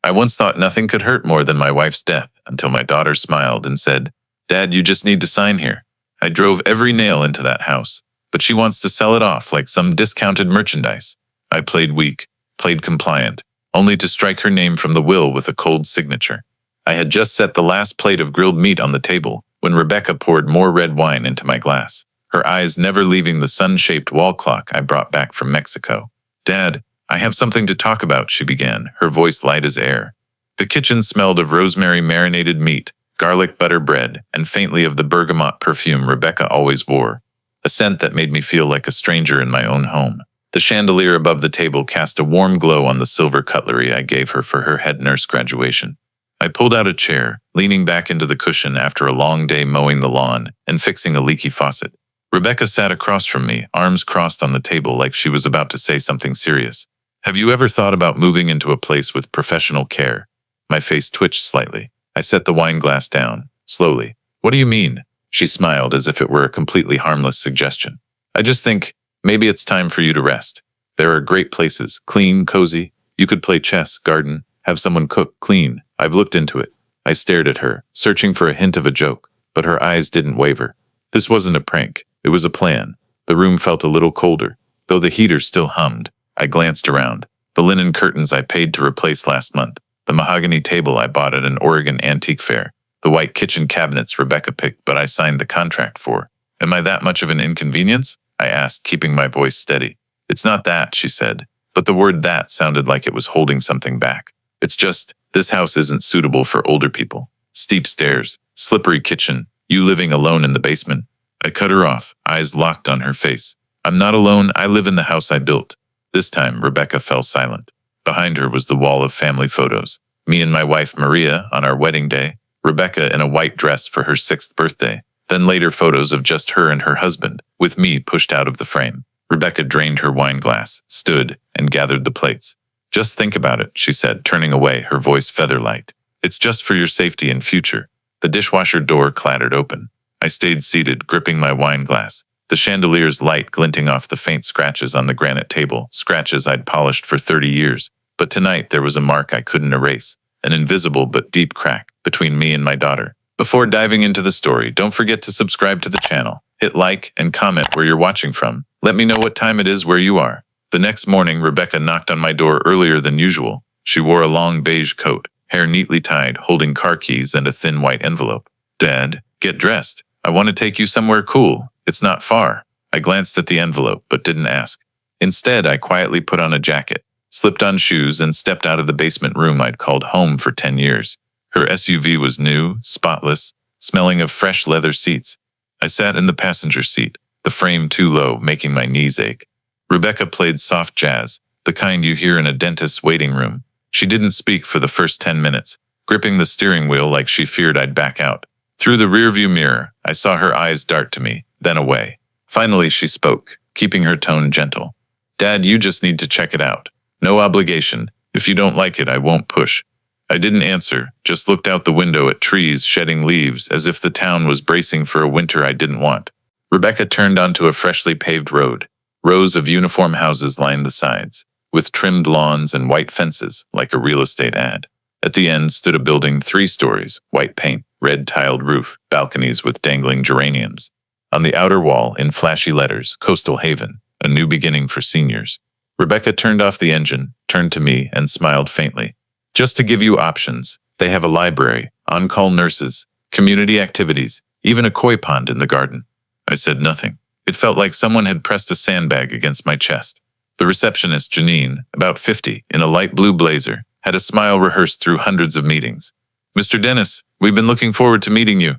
I once thought nothing could hurt more than my wife's death until my daughter smiled and said, "Dad, you just need to sign here." I drove every nail into that house, but she wants to sell it off like some discounted merchandise. I played weak, played compliant, only to strike her name from the will with a cold signature. I had just set the last plate of grilled meat on the table when Rebecca poured more red wine into my glass, her eyes never leaving the sun-shaped wall clock I brought back from Mexico. "Dad, I have something to talk about," she began, her voice light as air. The kitchen smelled of rosemary-marinated meat, garlic butter bread, and faintly of the bergamot perfume Rebecca always wore, a scent that made me feel like a stranger in my own home. The chandelier above the table cast a warm glow on the silver cutlery I gave her for her head nurse graduation. I pulled out a chair, leaning back into the cushion after a long day mowing the lawn and fixing a leaky faucet. Rebecca sat across from me, arms crossed on the table like she was about to say something serious. "Have you ever thought about moving into a place with professional care?" My face twitched slightly. I set the wine glass down, slowly. "What do you mean?" She smiled as if it were a completely harmless suggestion. "I just think, maybe it's time for you to rest. There are great places, clean, cozy. You could play chess, garden, have someone cook, clean. I've looked into it." I stared at her, searching for a hint of a joke, but her eyes didn't waver. This wasn't a prank. It was a plan. The room felt a little colder, though the heater still hummed. I glanced around. The linen curtains I paid to replace last month, the mahogany table I bought at an Oregon antique fair, the white kitchen cabinets Rebecca picked but I signed the contract for. "Am I that much of an inconvenience?" I asked, keeping my voice steady. "It's not that," she said, but the word "that" sounded like it was holding something back. "It's just, this house isn't suitable for older people. Steep stairs, slippery kitchen, you living alone in the basement." I cut her off, eyes locked on her face. "I'm not alone, I live in the house I built." This time, Rebecca fell silent. Behind her was the wall of family photos. Me and my wife Maria on our wedding day, Rebecca in a white dress for her 6th birthday, then later photos of just her and her husband, with me pushed out of the frame. Rebecca drained her wine glass, stood, and gathered the plates. "Just think about it," she said, turning away, her voice feather-light. "It's just for your safety and future." The dishwasher door clattered open. I stayed seated, gripping my wine glass, the chandelier's light glinting off the faint scratches on the granite table, scratches I'd polished for 30 years. But tonight there was a mark I couldn't erase, an invisible but deep crack between me and my daughter. Before diving into the story, don't forget to subscribe to the channel, hit like, and comment where you're watching from. Let me know what time it is where you are. The next morning, Rebecca knocked on my door earlier than usual. She wore a long beige coat, hair neatly tied, holding car keys and a thin white envelope. "Dad, get dressed. I want to take you somewhere cool. It's not far." I glanced at the envelope, but didn't ask. Instead, I quietly put on a jacket, slipped on shoes, and stepped out of the basement room I'd called home for 10 years. Her SUV was new, spotless, smelling of fresh leather seats. I sat in the passenger seat, the frame too low, making my knees ache. Rebecca played soft jazz, the kind you hear in a dentist's waiting room. She didn't speak for the first 10 minutes, gripping the steering wheel like she feared I'd back out. Through the rearview mirror, I saw her eyes dart to me, then away. Finally, she spoke, keeping her tone gentle. "Dad, you just need to check it out. No obligation. If you don't like it, I won't push." I didn't answer, just looked out the window at trees shedding leaves as if the town was bracing for a winter I didn't want. Rebecca turned onto a freshly paved road. Rows of uniform houses lined the sides, with trimmed lawns and white fences, like a real estate ad. At the end stood a building 3 stories, white paint, red tiled roof, balconies with dangling geraniums. On the outer wall, in flashy letters, Coastal Haven, a new beginning for seniors. Rebecca turned off the engine, turned to me, and smiled faintly. "Just to give you options, they have a library, on-call nurses, community activities, even a koi pond in the garden." I said nothing. It felt like someone had pressed a sandbag against my chest. The receptionist, Janine, about 50, in a light blue blazer, had a smile rehearsed through hundreds of meetings. "Mr. Dennis, we've been looking forward to meeting you.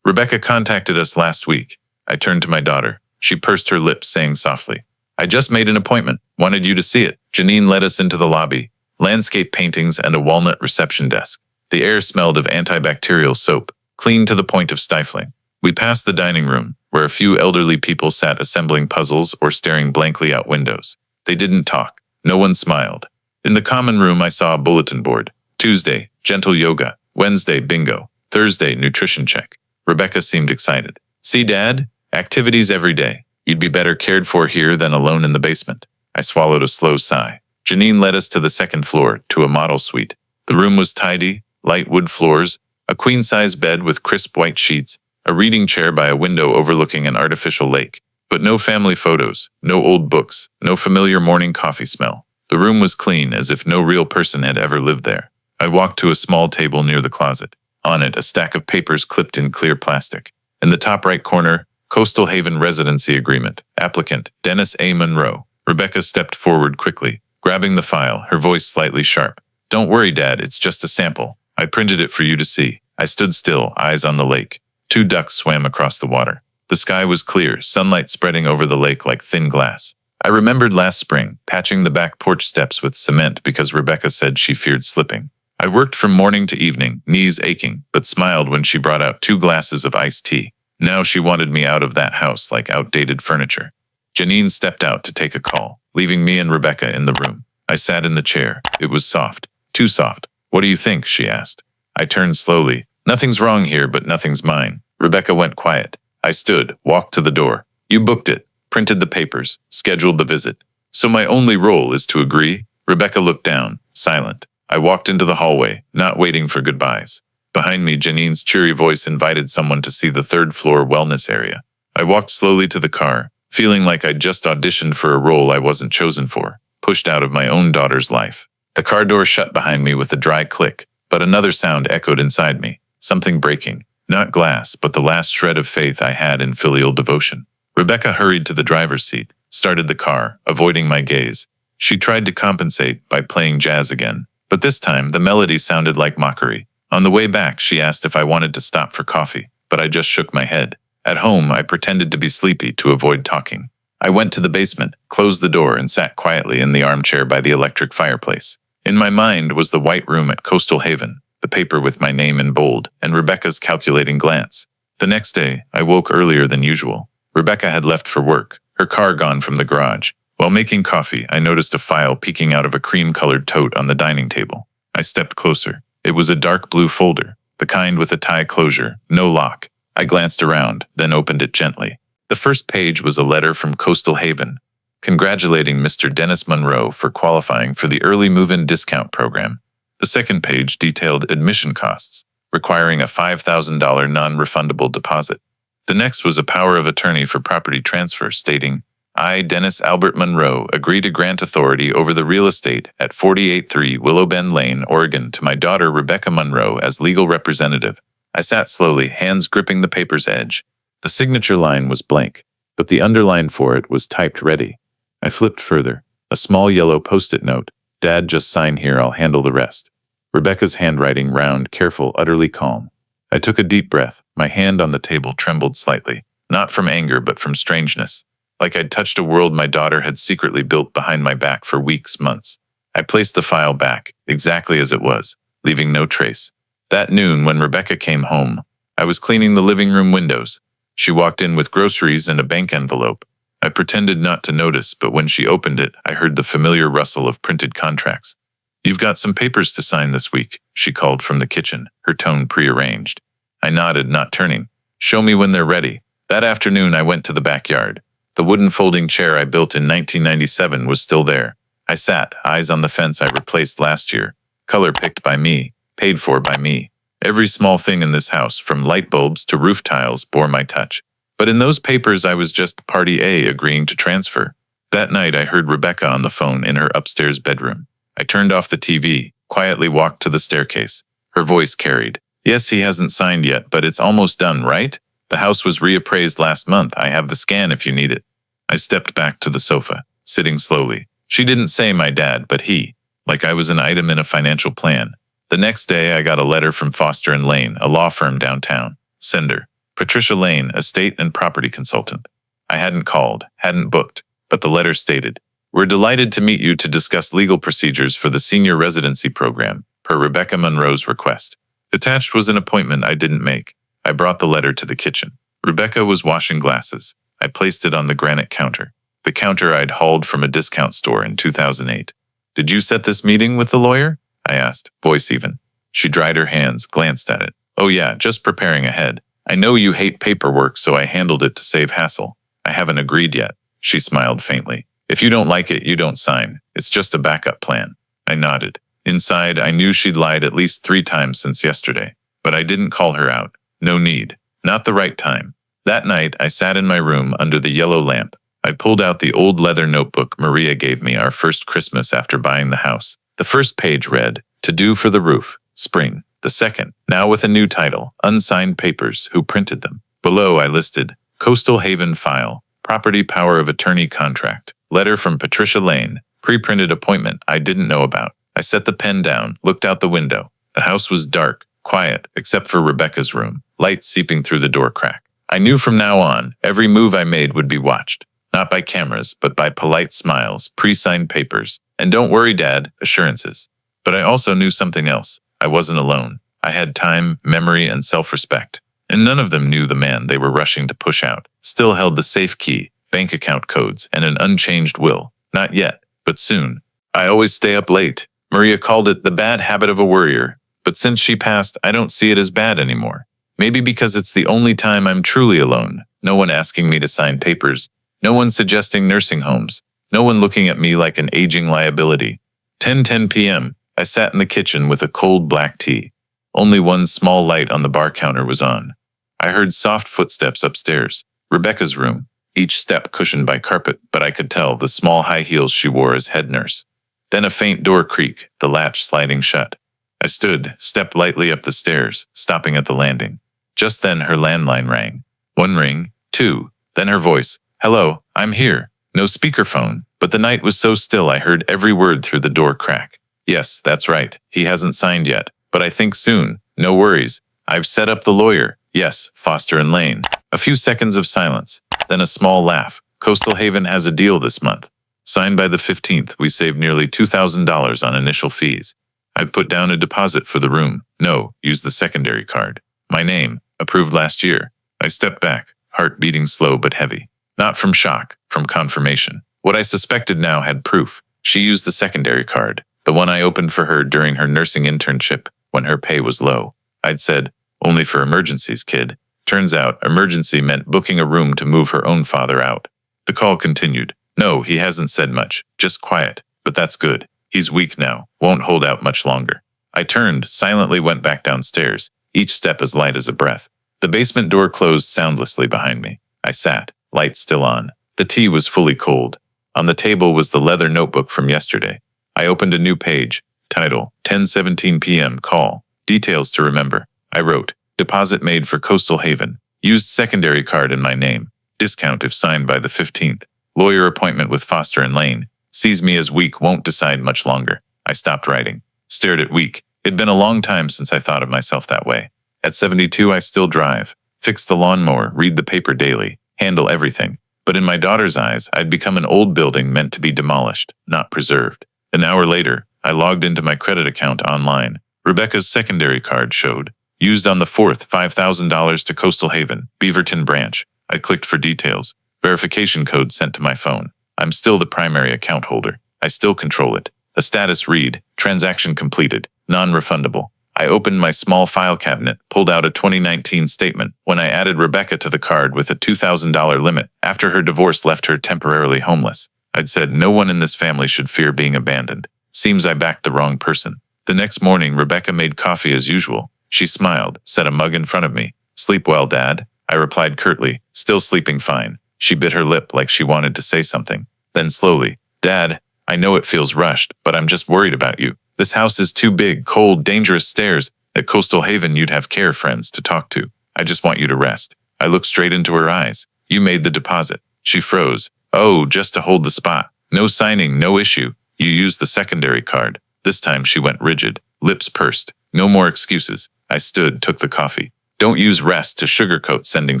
Rebecca contacted us last week." I turned to my daughter. She pursed her lips, saying softly, "I just made an appointment. Wanted you to see it." Janine led us into the lobby. Landscape paintings and a walnut reception desk. The air smelled of antibacterial soap, clean to the point of stifling. We passed the dining room, where a few elderly people sat assembling puzzles or staring blankly out windows. They didn't talk. No one smiled. In the common room, I saw a bulletin board. Tuesday, gentle yoga. Wednesday, bingo. Thursday, nutrition check. Rebecca seemed excited. "See, Dad? Activities every day. You'd be better cared for here than alone in the basement." I swallowed a slow sigh. Janine led us to the second floor, to a model suite. The room was tidy, light wood floors, a queen-size bed with crisp white sheets, a reading chair by a window overlooking an artificial lake. But no family photos, no old books, no familiar morning coffee smell. The room was clean, as if no real person had ever lived there. I walked to a small table near the closet. On it, a stack of papers clipped in clear plastic. In the top right corner, Coastal Haven Residency Agreement. Applicant, Dennis A. Monroe. Rebecca stepped forward quickly, grabbing the file, her voice slightly sharp. Don't worry, Dad, it's just a sample. I printed it for you to see. I stood still, eyes on the lake. 2 ducks swam across the water. The sky was clear, sunlight spreading over the lake like thin glass. I remembered last spring, patching the back porch steps with cement because Rebecca said she feared slipping. I worked from morning to evening, knees aching, but smiled when she brought out 2 glasses of iced tea. Now she wanted me out of that house like outdated furniture. Janine stepped out to take a call, leaving me and Rebecca in the room. I sat in the chair. It was soft. Too soft. What do you think? She asked. I turned slowly. Nothing's wrong here, but nothing's mine. Rebecca went quiet. I stood, walked to the door. You booked it, printed the papers, scheduled the visit. So my only role is to agree? Rebecca looked down, silent. I walked into the hallway, not waiting for goodbyes. Behind me, Janine's cheery voice invited someone to see the 3rd floor wellness area. I walked slowly to the car, feeling like I'd just auditioned for a role I wasn't chosen for, pushed out of my own daughter's life. The car door shut behind me with a dry click, but another sound echoed inside me, something breaking. Not glass, but the last shred of faith I had in filial devotion. Rebecca hurried to the driver's seat, started the car, avoiding my gaze. She tried to compensate by playing jazz again, but this time the melody sounded like mockery. On the way back, she asked if I wanted to stop for coffee, but I just shook my head. At home, I pretended to be sleepy to avoid talking. I went to the basement, closed the door, and sat quietly in the armchair by the electric fireplace. In my mind was the white room at Coastal Haven, the paper with my name in bold, and Rebecca's calculating glance. The next day, I woke earlier than usual. Rebecca had left for work, her car gone from the garage. While making coffee, I noticed a file peeking out of a cream-colored tote on the dining table. I stepped closer. It was a dark blue folder, the kind with a tie closure, no lock. I glanced around, then opened it gently. The first page was a letter from Coastal Haven, congratulating Mr. Dennis Monroe for qualifying for the early move-in discount program. The second page detailed admission costs, requiring a $5,000 non-refundable deposit. The next was a power of attorney for property transfer stating, I, Dennis Albert Monroe, agree to grant authority over the real estate at 483 Willow Bend Lane, Oregon, to my daughter Rebecca Monroe as legal representative. I sat slowly, hands gripping the paper's edge. The signature line was blank, but the underline for it was typed ready. I flipped further. A small yellow post-it note. Dad, just sign here, I'll handle the rest. Rebecca's handwriting, round, careful, utterly calm. I took a deep breath. My hand on the table trembled slightly, not from anger but from strangeness, like I'd touched a world my daughter had secretly built behind my back for weeks, months. I placed the file back, exactly as it was, leaving no trace. That noon, when Rebecca came home, I was cleaning the living room windows. She walked in with groceries and a bank envelope. I pretended not to notice, but when she opened it, I heard the familiar rustle of printed contracts. You've got some papers to sign this week, she called from the kitchen, her tone prearranged. I nodded, not turning. Show me when they're ready. That afternoon, I went to the backyard. The wooden folding chair I built in 1997 was still there. I sat, eyes on the fence I replaced last year. Color picked by me, paid for by me. Every small thing in this house, from light bulbs to roof tiles, bore my touch. But in those papers, I was just Party A agreeing to transfer. That night, I heard Rebecca on the phone in her upstairs bedroom. I turned off the TV, quietly walked to the staircase. Her voice carried. Yes, he hasn't signed yet, but it's almost done, right? The house was reappraised last month. I have the scan if you need it. I stepped back to the sofa, sitting slowly. She didn't say my dad, but he, like I was an item in a financial plan. The next day, I got a letter from Foster and Lane, a law firm downtown. Sender, Patricia Lane, estate and property consultant. I hadn't called, hadn't booked, but the letter stated, we're delighted to meet you to discuss legal procedures for the senior residency program, per Rebecca Monroe's request. Attached was an appointment I didn't make. I brought the letter to the kitchen. Rebecca was washing glasses. I placed it on the granite counter, the counter I'd hauled from a discount store in 2008. Did you set this meeting with the lawyer? I asked, voice even. She dried her hands, glanced at it. Oh yeah, just preparing ahead. I know you hate paperwork, so I handled it to save hassle. I haven't agreed yet. She smiled faintly. If you don't like it, you don't sign. It's just a backup plan. I nodded. Inside, I knew she'd lied at least 3 times since yesterday, but I didn't call her out. No need. Not the right time. That night, I sat in my room under the yellow lamp. I pulled out the old leather notebook Maria gave me our first Christmas after buying the house. The first page read, "To do for the roof, spring." The second, now with a new title, "Unsigned Papers, Who Printed Them?" Below, I listed, "Coastal Haven File, Property Power of Attorney Contract, Letter from Patricia Lane, Pre-printed appointment I didn't know about." I set the pen down, looked out the window. The house was dark, quiet, except for Rebecca's room, light seeping through the door crack. I knew from now on, every move I made would be watched. Not by cameras, but by polite smiles, pre-signed papers, and "Don't worry, Dad," assurances. But I also knew something else. I wasn't alone. I had time, memory, and self-respect. And none of them knew the man they were rushing to push out still held the safe key, bank account codes, and an unchanged will. Not yet, but soon. I always stay up late. Maria called it the bad habit of a worrier, but since she passed, I don't see it as bad anymore. Maybe because it's the only time I'm truly alone. No one asking me to sign papers. No one suggesting nursing homes. No one looking at me like an aging liability. 10:10 p.m. I sat in the kitchen with a cold black tea. Only one small light on the bar counter was on. I heard soft footsteps upstairs. Rebecca's room. Each step cushioned by carpet, but I could tell the small high heels she wore as head nurse. Then a faint door creak, the latch sliding shut. I stood, stepped lightly up the stairs, stopping at the landing. Just then her landline rang. 1 ring, 2, then her voice. "Hello, I'm here." No speakerphone, but the night was so still I heard every word through the door crack. "Yes, that's right. He hasn't signed yet, but I think soon. No worries. I've set up the lawyer. Yes, Foster and Lane." A few seconds of silence, then a small laugh. "Coastal Haven has a deal this month. Signed by the 15th, we saved nearly $2,000 on initial fees. I've put down a deposit for the room. No, use the secondary card. My name, approved last year." I stepped back, heart beating slow but heavy. Not from shock, from confirmation. What I suspected now had proof. She used the secondary card, the one I opened for her during her nursing internship when her pay was low. I'd said, "Only for emergencies, kid." Turns out, emergency meant booking a room to move her own father out. The call continued. "No, he hasn't said much, just quiet, but that's good. He's weak now, won't hold out much longer." I turned, silently went back downstairs, each step as light as a breath. The basement door closed soundlessly behind me. I sat, light still on. The tea was fully cold. On the table was the leather notebook from yesterday. I opened a new page. Title, 10:17 p.m. Call. Details to remember. I wrote, "Deposit made for Coastal Haven. Used secondary card in my name. Discount if signed by the 15th. Lawyer appointment with Foster and Lane. Sees me as weak, won't decide much longer." I stopped writing. Stared at weak. It'd been a long time since I thought of myself that way. At 72, I still drive. Fix the lawnmower, read the paper daily, handle everything. But in my daughter's eyes, I'd become an old building meant to be demolished, not preserved. An hour later, I logged into my credit account online. Rebecca's secondary card showed. Used on the 4th, $5,000 to Coastal Haven, Beaverton branch. I clicked for details. Verification code sent to my phone. I'm still the primary account holder. I still control it. A status read, transaction completed, non-refundable. I opened my small file cabinet, pulled out a 2019 statement when I added Rebecca to the card with a $2,000 limit after her divorce left her temporarily homeless. I'd said no one in this family should fear being abandoned. Seems I backed the wrong person. The next morning, Rebecca made coffee as usual. She smiled, set a mug in front of me. "Sleep well, Dad?" I replied curtly, still sleeping fine. She bit her lip like she wanted to say something. Then slowly, "Dad, I know it feels rushed, but I'm just worried about you. This house is too big, cold, dangerous stairs. At Coastal Haven, you'd have care friends to talk to. I just want you to rest." I looked straight into her eyes. "You made the deposit." She froze. "Oh, just to hold the spot. No signing, no issue. You used the secondary card." This time she went rigid, lips pursed. "No more excuses." I stood, took the coffee. Don't use rest to sugarcoat sending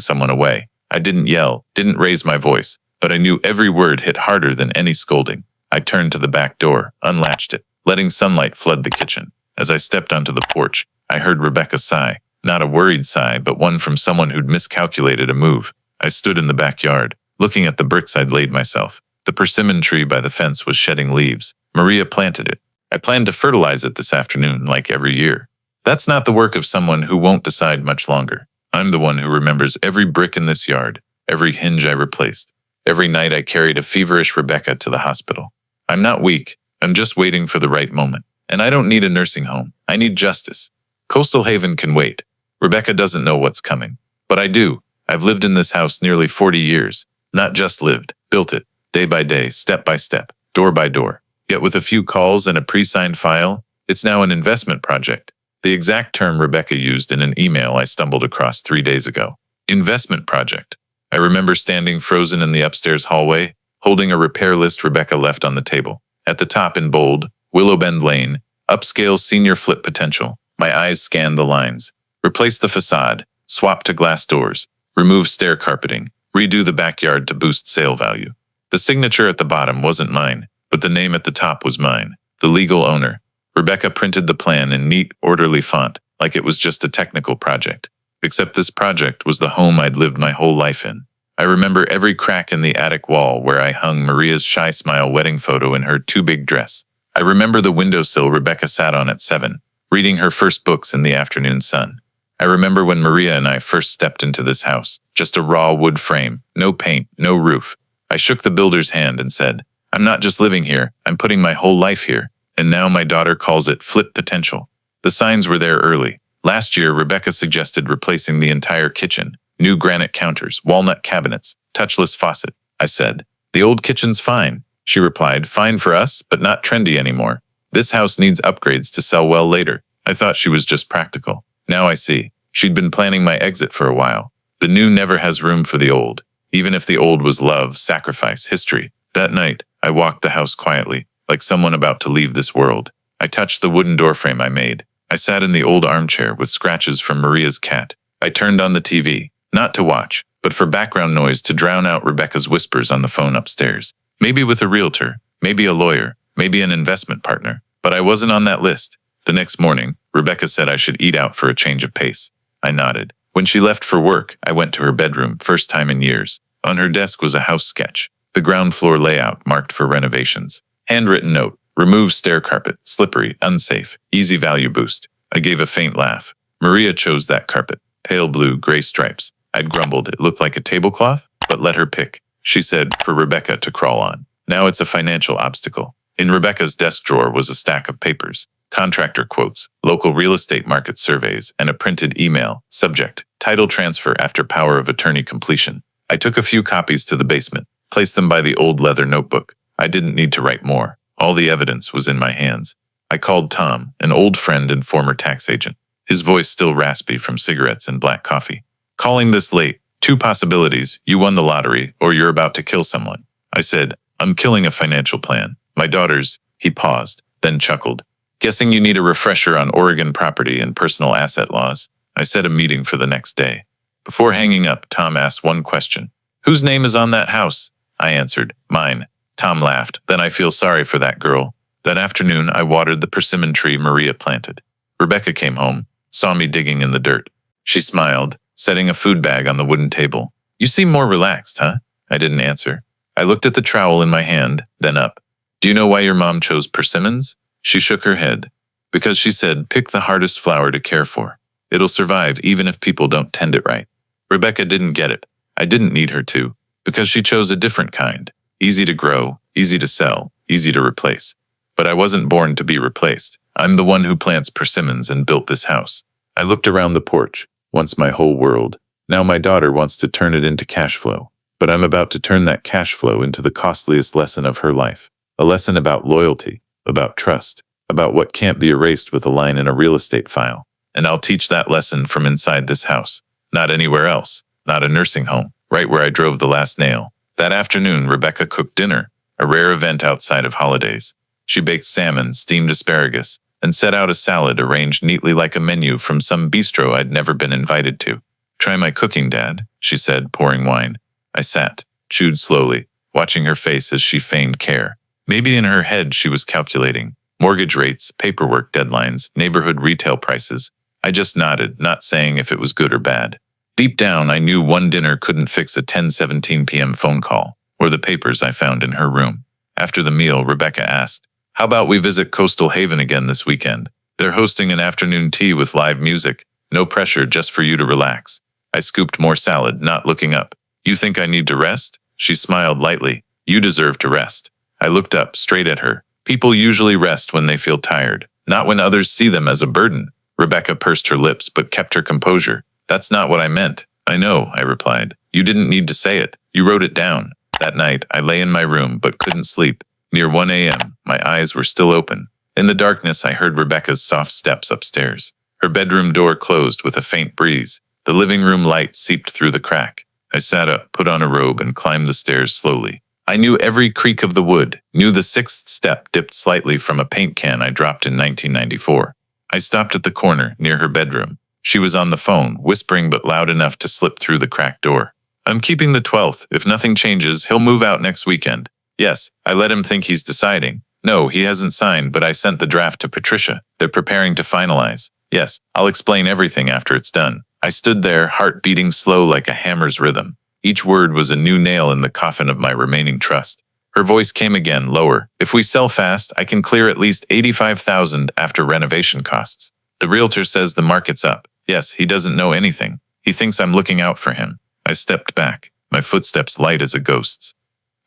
someone away. I didn't yell, didn't raise my voice, but I knew every word hit harder than any scolding. I turned to the back door, unlatched it, letting sunlight flood the kitchen. As I stepped onto the porch, I heard Rebecca sigh. Not a worried sigh, but one from someone who'd miscalculated a move. I stood in the backyard, looking at the bricks I'd laid myself. The persimmon tree by the fence was shedding leaves. Maria planted it. I planned to fertilize it this afternoon, like every year. That's not the work of someone who won't decide much longer. I'm the one who remembers every brick in this yard, every hinge I replaced, every night I carried a feverish Rebecca to the hospital. I'm not weak. I'm just waiting for the right moment. And I don't need a nursing home. I need justice. Coastal Haven can wait. Rebecca doesn't know what's coming. But I do. I've lived in this house nearly 40 years. Not just lived, built it, day by day, step by step, door by door. Yet with a few calls and a pre-signed file, it's now an investment project. The exact term Rebecca used in an email I stumbled across 3 days ago. Investment project. I remember standing frozen in the upstairs hallway, holding a repair list Rebecca left on the table. At the top in bold, Willowbend Lane, upscale senior flip potential. My eyes scanned the lines. Replace the facade, swap to glass doors, remove stair carpeting, redo the backyard to boost sale value. The signature at the bottom wasn't mine, but the name at the top was mine, the legal owner. Rebecca printed the plan in neat, orderly font, like it was just a technical project. Except this project was the home I'd lived my whole life in. I remember every crack in the attic wall where I hung Maria's shy smile wedding photo in her too big dress. I remember the windowsill Rebecca sat on at 7, reading her first books in the afternoon sun. I remember when Maria and I first stepped into this house, just a raw wood frame, no paint, no roof. I shook the builder's hand and said, I'm not just living here, I'm putting my whole life here. And now my daughter calls it flip potential. The signs were there early. Last year, Rebecca suggested replacing the entire kitchen, new granite counters, walnut cabinets, touchless faucet. I said, the old kitchen's fine. She replied, fine for us, but not trendy anymore. This house needs upgrades to sell well later. I thought she was just practical. Now I see. She'd been planning my exit for a while. The new never has room for the old, even if the old was love, sacrifice, history. That night, I walked the house quietly, like someone about to leave this world. I touched the wooden doorframe I made. I sat in the old armchair with scratches from Maria's cat. I turned on the TV, not to watch, but for background noise to drown out Rebecca's whispers on the phone upstairs. Maybe with a realtor, maybe a lawyer, maybe an investment partner. But I wasn't on that list. The next morning, Rebecca said I should eat out for a change of pace. I nodded. When she left for work, I went to her bedroom, first time in years. On her desk was a house sketch, the ground floor layout marked for renovations. Handwritten note, remove stair carpet, slippery, unsafe, easy value boost. I gave a faint laugh. Maria chose that carpet, pale blue, gray stripes. I'd grumbled it looked like a tablecloth, but let her pick. She said, for Rebecca to crawl on. Now it's a financial obstacle. In Rebecca's desk drawer was a stack of papers, contractor quotes, local real estate market surveys, and a printed email, subject, title transfer after power of attorney completion. I took a few copies to the basement, placed them by the old leather notebook. I didn't need to write more. All the evidence was in my hands. I called Tom, an old friend and former tax agent, his voice still raspy from cigarettes and black coffee. Calling this late, 2 possibilities, you won the lottery or you're about to kill someone. I said, I'm killing a financial plan. My daughter's, he paused, then chuckled. Guessing you need a refresher on Oregon property and personal asset laws. I set a meeting for the next day. Before hanging up, Tom asked one question. Whose name is on that house? I answered, mine. Tom laughed. Then I feel sorry for that girl. That afternoon, I watered the persimmon tree Maria planted. Rebecca came home, saw me digging in the dirt. She smiled, setting a food bag on the wooden table. You seem more relaxed, huh? I didn't answer. I looked at the trowel in my hand, then up. Do you know why your mom chose persimmons? She shook her head. Because she said, pick the hardest flower to care for. It'll survive even if people don't tend it right. Rebecca didn't get it. I didn't need her to, because she chose a different kind. Easy to grow, easy to sell, easy to replace. But I wasn't born to be replaced. I'm the one who plants persimmons and built this house. I looked around the porch, once my whole world. Now my daughter wants to turn it into cash flow. But I'm about to turn that cash flow into the costliest lesson of her life. A lesson about loyalty, about trust, about what can't be erased with a line in a real estate file. And I'll teach that lesson from inside this house. Not anywhere else. Not a nursing home, right where I drove the last nail. That afternoon, Rebecca cooked dinner, a rare event outside of holidays. She baked salmon, steamed asparagus, and set out a salad arranged neatly like a menu from some bistro I'd never been invited to. Try my cooking, Dad, she said, pouring wine. I sat, chewed slowly, watching her face as she feigned care. Maybe in her head she was calculating mortgage rates, paperwork deadlines, neighborhood retail prices. I just nodded, not saying if it was good or bad. Deep down, I knew one dinner couldn't fix a 10:17 p.m. phone call, or the papers I found in her room. After the meal, Rebecca asked, how about we visit Coastal Haven again this weekend? They're hosting an afternoon tea with live music. No pressure, just for you to relax. I scooped more salad, not looking up. You think I need to rest? She smiled lightly. You deserve to rest. I looked up, straight at her. People usually rest when they feel tired, Not when others see them as a burden. Rebecca pursed her lips but kept her composure. That's not what I meant. I know, I replied. You didn't need to say it. You wrote it down. That night, I lay in my room but couldn't sleep. Near 1 a.m., my eyes were still open. In the darkness, I heard Rebecca's soft steps upstairs. Her bedroom door closed with a faint breeze. The living room light seeped through the crack. I sat up, put on a robe, and climbed the stairs slowly. I knew every creak of the wood, knew the sixth step dipped slightly from a paint can I dropped in 1994. I stopped at the corner, near her bedroom. She was on the phone, whispering but loud enough to slip through the cracked door. I'm keeping the 12th. If nothing changes, he'll move out next weekend. Yes, I let him think he's deciding. No, he hasn't signed, but I sent the draft to Patricia. They're preparing to finalize. Yes, I'll explain everything after it's done. I stood there, heart beating slow like a hammer's rhythm. Each word was a new nail in the coffin of my remaining trust. Her voice came again, lower. If we sell fast, I can clear at least $85,000 after renovation costs. The realtor says the market's up. Yes, he doesn't know anything. He thinks I'm looking out for him. I stepped back, my footsteps light as a ghost's.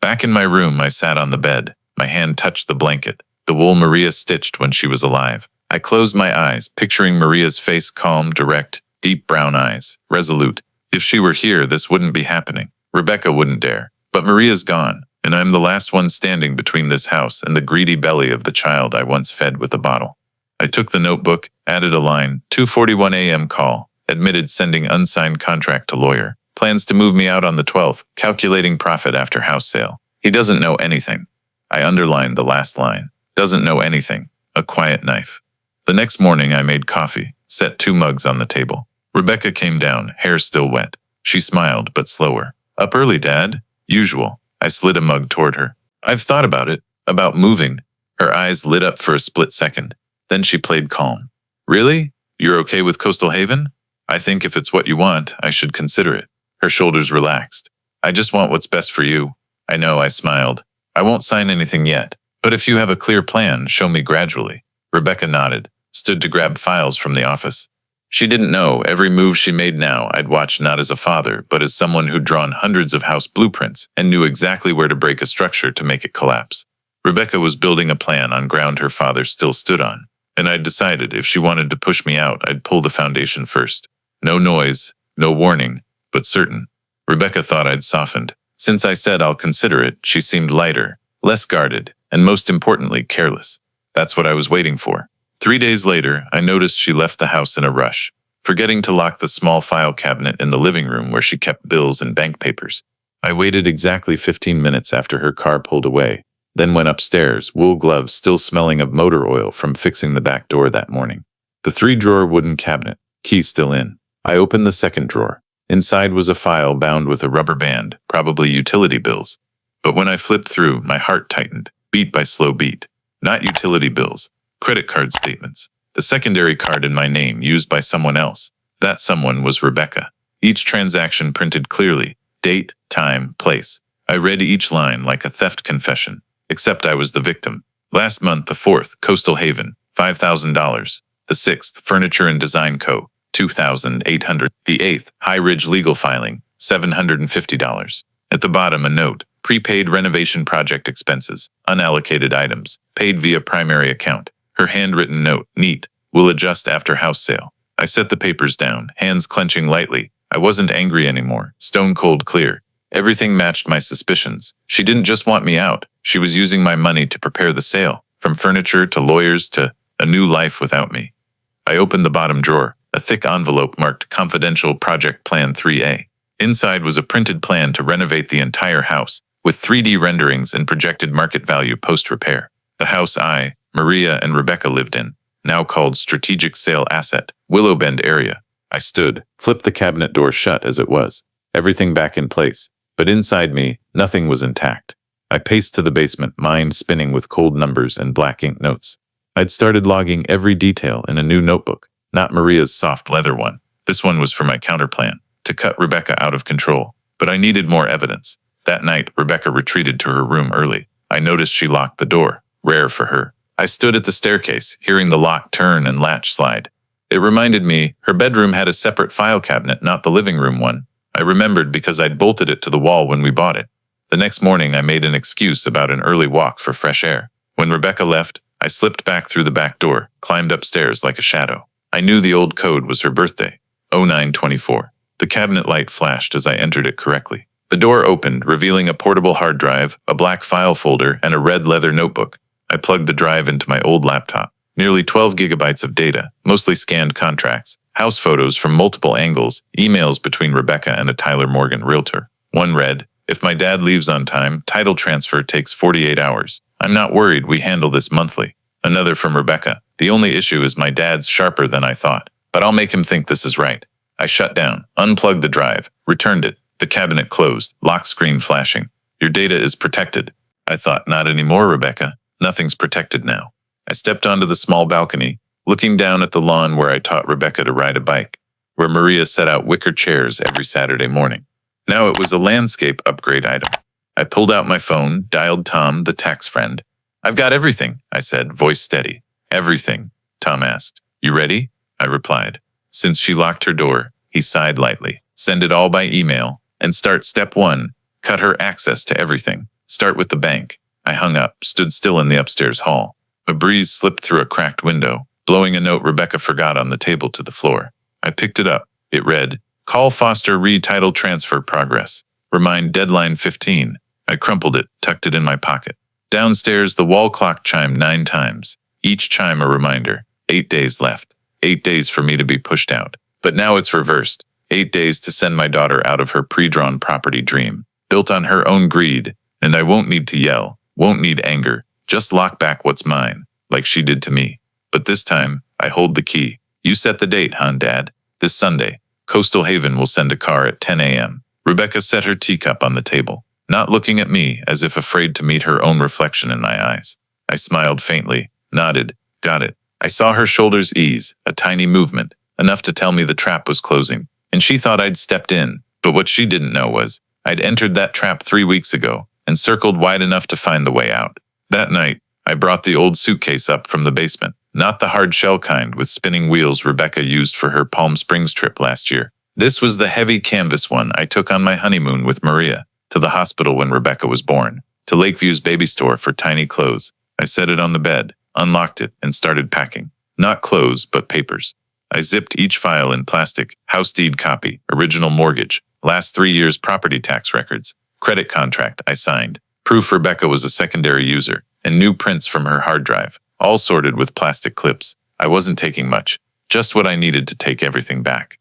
Back in my room, I sat on the bed. My hand touched the blanket, the wool Maria stitched when she was alive. I closed my eyes, picturing Maria's face, calm, direct, deep brown eyes, resolute. If she were here, this wouldn't be happening. Rebecca wouldn't dare. But Maria's gone, and I'm the last one standing between this house and the greedy belly of the child I once fed with a bottle. I took the notebook, added a line, 2:41 a.m. call, admitted sending unsigned contract to lawyer. Plans to move me out on the 12th, calculating profit after house sale. He doesn't know anything. I underlined the last line. Doesn't know anything. A quiet knife. The next morning I made coffee, set 2 mugs on the table. Rebecca came down, hair still wet. She smiled, but slower. Up early, Dad? Usual. I slid a mug toward her. I've thought about it. About moving. Her eyes lit up for a split second. Then she played calm. Really? You're okay with Coastal Haven? I think if it's what you want, I should consider it. Her shoulders relaxed. I just want what's best for you. I know, I smiled. I won't sign anything yet, but if you have a clear plan, show me gradually. Rebecca nodded, stood to grab files from the office. She didn't know every move she made now I'd watched not as a father, but as someone who'd drawn hundreds of house blueprints and knew exactly where to break a structure to make it collapse. Rebecca was building a plan on ground her father still stood on, and I'd decided if she wanted to push me out, I'd pull the foundation first. No noise, no warning, but certain. Rebecca thought I'd softened. Since I said I'll consider it, she seemed lighter, less guarded, and most importantly, careless. That's what I was waiting for. 3 days later, I noticed she left the house in a rush, forgetting to lock the small file cabinet in the living room where she kept bills and bank papers. I waited exactly 15 minutes after her car pulled away, then went upstairs, wool gloves still smelling of motor oil from fixing the back door that morning. The 3-drawer wooden cabinet, key still in. I opened the second drawer. Inside was a file bound with a rubber band, probably utility bills. But when I flipped through, my heart tightened, beat by slow beat. Not utility bills, credit card statements. The secondary card in my name used by someone else. That someone was Rebecca. Each transaction printed clearly, date, time, place. I read each line like a theft confession, except I was the victim. Last month, the 4th, Coastal Haven, $5,000. The 6th, Furniture and Design Co., $2,800. The 8th, High Ridge Legal Filing, $750. At the bottom, a note, prepaid renovation project expenses, unallocated items, paid via primary account. Her handwritten note, neat, will adjust after house sale. I set the papers down, hands clenching lightly. I wasn't angry anymore, stone cold clear. Everything matched my suspicions. She didn't just want me out. She was using my money to prepare the sale, from furniture to lawyers to a new life without me. I opened the bottom drawer. A thick envelope marked Confidential Project Plan 3A. Inside was a printed plan to renovate the entire house, with 3D renderings and projected market value post-repair. The house I, Maria, and Rebecca lived in, now called Strategic Sale Asset, Willowbend area. I stood, flipped the cabinet door shut as it was, everything back in place, but inside me, nothing was intact. I paced to the basement, mind spinning with cold numbers and black ink notes. I'd started logging every detail in a new notebook. Not Maria's soft leather one. This one was for my counterplan, to cut Rebecca out of control. But I needed more evidence. That night, Rebecca retreated to her room early. I noticed she locked the door, rare for her. I stood at the staircase, hearing the lock turn and latch slide. It reminded me her bedroom had a separate file cabinet, not the living room one. I remembered because I'd bolted it to the wall when we bought it. The next morning, I made an excuse about an early walk for fresh air. When Rebecca left, I slipped back through the back door, climbed upstairs like a shadow. I knew the old code was her birthday, 0924. The cabinet light flashed as I entered it correctly. The door opened, revealing a portable hard drive, a black file folder, and a red leather notebook. I plugged the drive into my old laptop. Nearly 12 gigabytes of data, mostly scanned contracts, house photos from multiple angles, emails between Rebecca and a Tyler Morgan realtor. One read, "If my dad leaves on time, title transfer takes 48 hours. I'm not worried, we handle this monthly." Another from Rebecca, "The only issue is my dad's sharper than I thought, but I'll make him think this is right." I shut down, unplugged the drive, returned it. The cabinet closed, lock screen flashing. "Your data is protected." I thought, "Not anymore, Rebecca. Nothing's protected now." I stepped onto the small balcony, looking down at the lawn where I taught Rebecca to ride a bike, where Maria set out wicker chairs every Saturday morning. Now it was a landscape upgrade item. I pulled out my phone, dialed Tom, the tax friend. "I've got everything," I said, voice steady. "Everything?" Tom asked. "You ready?" I replied. Since she locked her door, he sighed lightly. "Send it all by email, and start step 1, cut her access to everything. Start with the bank." I hung up, stood still in the upstairs hall. A breeze slipped through a cracked window, blowing a note Rebecca forgot on the table to the floor. I picked it up. It read, "Call Foster re-title transfer progress. Remind deadline 15. I crumpled it, tucked it in my pocket. Downstairs, the wall clock chimed 9 times. Each chime a reminder. 8 days left. 8 days for me to be pushed out. But now it's reversed. 8 days to send my daughter out of her pre-drawn property dream, built on her own greed, and I won't need to yell, won't need anger. Just lock back what's mine, like she did to me. But this time, I hold the key. You set the date, huh, Dad? This Sunday. Coastal Haven will send a car at 10 a.m. Rebecca set her teacup on the table, not looking at me as if afraid to meet her own reflection in my eyes. I smiled faintly, nodded, got it. I saw her shoulders ease, a tiny movement, enough to tell me the trap was closing. And she thought I'd stepped in, but what she didn't know was, I'd entered that trap 3 weeks ago and circled wide enough to find the way out. That night, I brought the old suitcase up from the basement, not the hard shell kind with spinning wheels Rebecca used for her Palm Springs trip last year. This was the heavy canvas one I took on my honeymoon with Maria, to the hospital when Rebecca was born, to Lakeview's baby store for tiny clothes. I set it on the bed, unlocked it, and started packing. Not clothes, but papers. I zipped each file in plastic, house deed copy, original mortgage, last 3 years property tax records, credit contract I signed, proof Rebecca was a secondary user, and new prints from her hard drive, all sorted with plastic clips. I wasn't taking much, just what I needed to take everything back.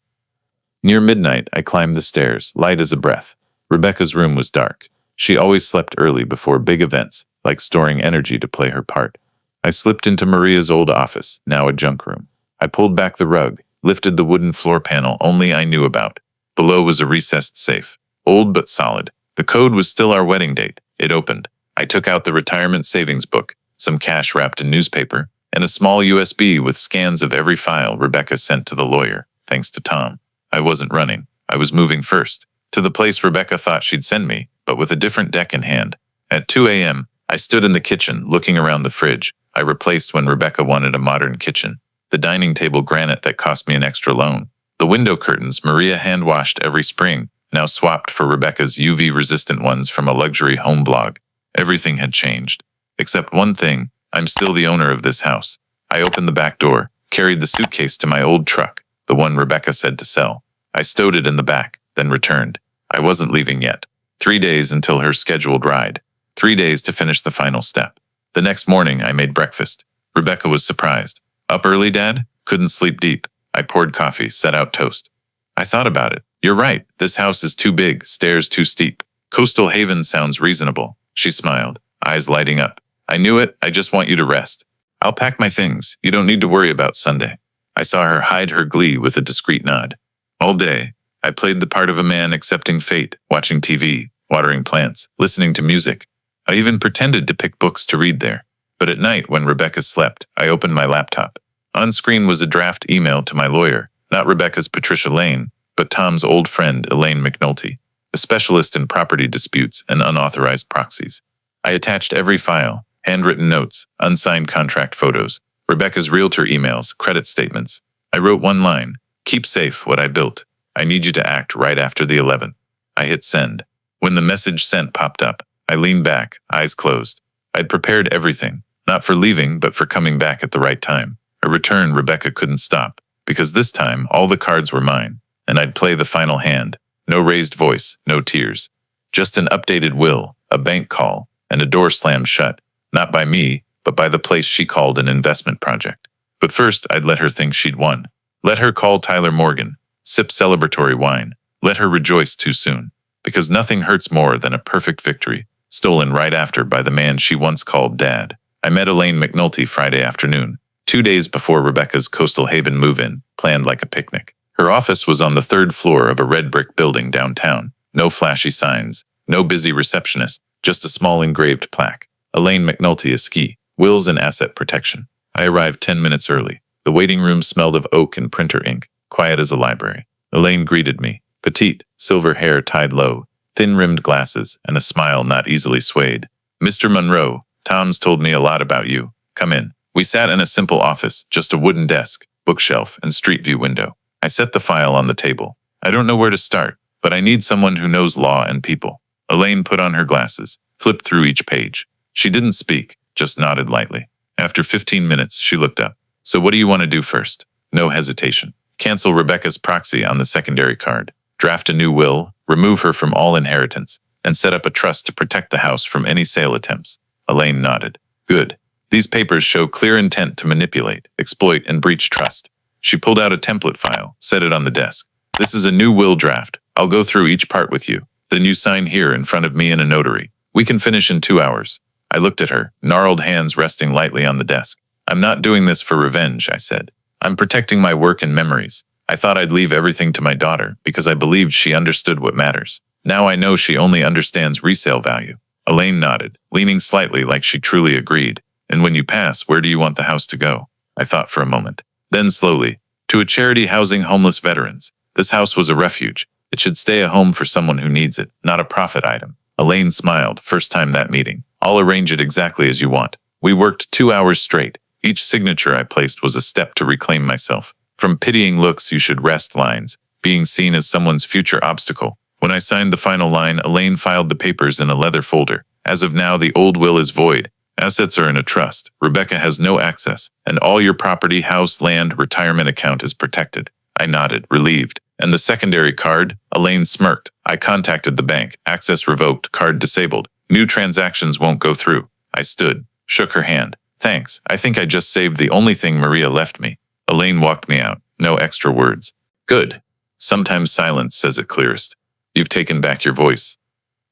Near midnight, I climbed the stairs, light as a breath. Rebecca's room was dark. She always slept early before big events, like storing energy to play her part. I slipped into Maria's old office, now a junk room. I pulled back the rug, lifted the wooden floor panel only I knew about. Below was a recessed safe, old but solid. The code was still our wedding date. It opened. I took out the retirement savings book, some cash wrapped in newspaper, and a small USB with scans of every file Rebecca sent to the lawyer, thanks to Tom. I wasn't running. I was moving first, to the place Rebecca thought she'd send me, but with a different deck in hand. At 2 a.m., I stood in the kitchen, looking around the fridge. I replaced when Rebecca wanted a modern kitchen. The dining table granite that cost me an extra loan. The window curtains Maria hand-washed every spring, now swapped for Rebecca's UV-resistant ones from a luxury home blog. Everything had changed. Except one thing, I'm still the owner of this house. I opened the back door, carried the suitcase to my old truck, the one Rebecca said to sell. I stowed it in the back, then returned. I wasn't leaving yet. 3 days until her scheduled ride. 3 days to finish the final step. The next morning, I made breakfast. Rebecca was surprised. "Up early, Dad?" "Couldn't sleep deep." I poured coffee, set out toast. "I thought about it. You're right. This house is too big, stairs too steep. Coastal Haven sounds reasonable." She smiled, eyes lighting up. "I knew it. I just want you to rest. I'll pack my things. You don't need to worry about Sunday." I saw her hide her glee with a discreet nod. All day, I played the part of a man accepting fate, watching TV, watering plants, listening to music. I even pretended to pick books to read there. But at night, when Rebecca slept, I opened my laptop. On screen was a draft email to my lawyer, not Rebecca's Patricia Lane, but Tom's old friend Elaine McNulty, a specialist in property disputes and unauthorized proxies. I attached every file, handwritten notes, unsigned contract photos, Rebecca's realtor emails, credit statements. I wrote one line, "Keep safe what I built. I need you to act right after the 11th. I hit send. When the message sent popped up, I leaned back, eyes closed. I'd prepared everything. Not for leaving, but for coming back at the right time. A return Rebecca couldn't stop, because this time all the cards were mine, and I'd play the final hand. No raised voice, no tears. Just an updated will, a bank call, and a door slammed shut, not by me, but by the place she called an investment project. But first, I'd let her think she'd won. Let her call Tyler Morgan, sip celebratory wine. Let her rejoice too soon. Because nothing hurts more than a perfect victory, stolen right after by the man she once called Dad. I met Elaine McNulty Friday afternoon, 2 days before Rebecca's Coastal Haven move-in, planned like a picnic. Her office was on the 3rd floor of a red brick building downtown. No flashy signs, no busy receptionist, just a small engraved plaque. Elaine McNulty, a ski, wills and asset protection. I arrived 10 minutes early. The waiting room smelled of oak and printer ink, quiet as a library. Elaine greeted me, petite, silver hair tied low, thin-rimmed glasses, and a smile not easily swayed. "Mr. Monroe, Tom's told me a lot about you. Come in." We sat in a simple office, just a wooden desk, bookshelf, and street view window. I set the file on the table. I don't know where to start, but I need someone who knows law and people. Elaine put on her glasses, flipped through each page. She didn't speak, just nodded lightly. After 15 minutes, she looked up. "So what do you want to do first?" No hesitation. Cancel Rebecca's proxy on the secondary card. Draft a new will, remove her from all inheritance, and set up a trust to protect the house from any sale attempts. Elaine nodded. "Good. These papers show clear intent to manipulate, exploit, and breach trust." She pulled out a template file, set it on the desk. "This is a new will draft. I'll go through each part with you. Then you sign here in front of me and a notary. We can finish in 2 hours." I looked at her, gnarled hands resting lightly on the desk. "I'm not doing this for revenge," I said. "I'm protecting my work and memories. I thought I'd leave everything to my daughter because I believed she understood what matters. Now I know she only understands resale value." Elaine nodded, leaning slightly like she truly agreed. "And when you pass, where do you want the house to go?" I thought for a moment. Then slowly, "To a charity housing homeless veterans. This house was a refuge. It should stay a home for someone who needs it, not a profit item." Elaine smiled, first time that meeting. "I'll arrange it exactly as you want." We worked 2 hours straight. Each signature I placed was a step to reclaim myself. From pitying looks, "you should rest" lines, being seen as someone's future obstacle. When I signed the final line, Elaine filed the papers in a leather folder. "As of now, the old will is void. Assets are in a trust. Rebecca has no access, and all your property, house, land, retirement account is protected." I nodded, relieved. "And the secondary card?" Elaine smirked. "I contacted the bank. Access revoked, card disabled. New transactions won't go through." I stood, shook her hand. "Thanks. I think I just saved the only thing Maria left me." Elaine walked me out. No extra words. "Good. Sometimes silence says it clearest. You've taken back your voice."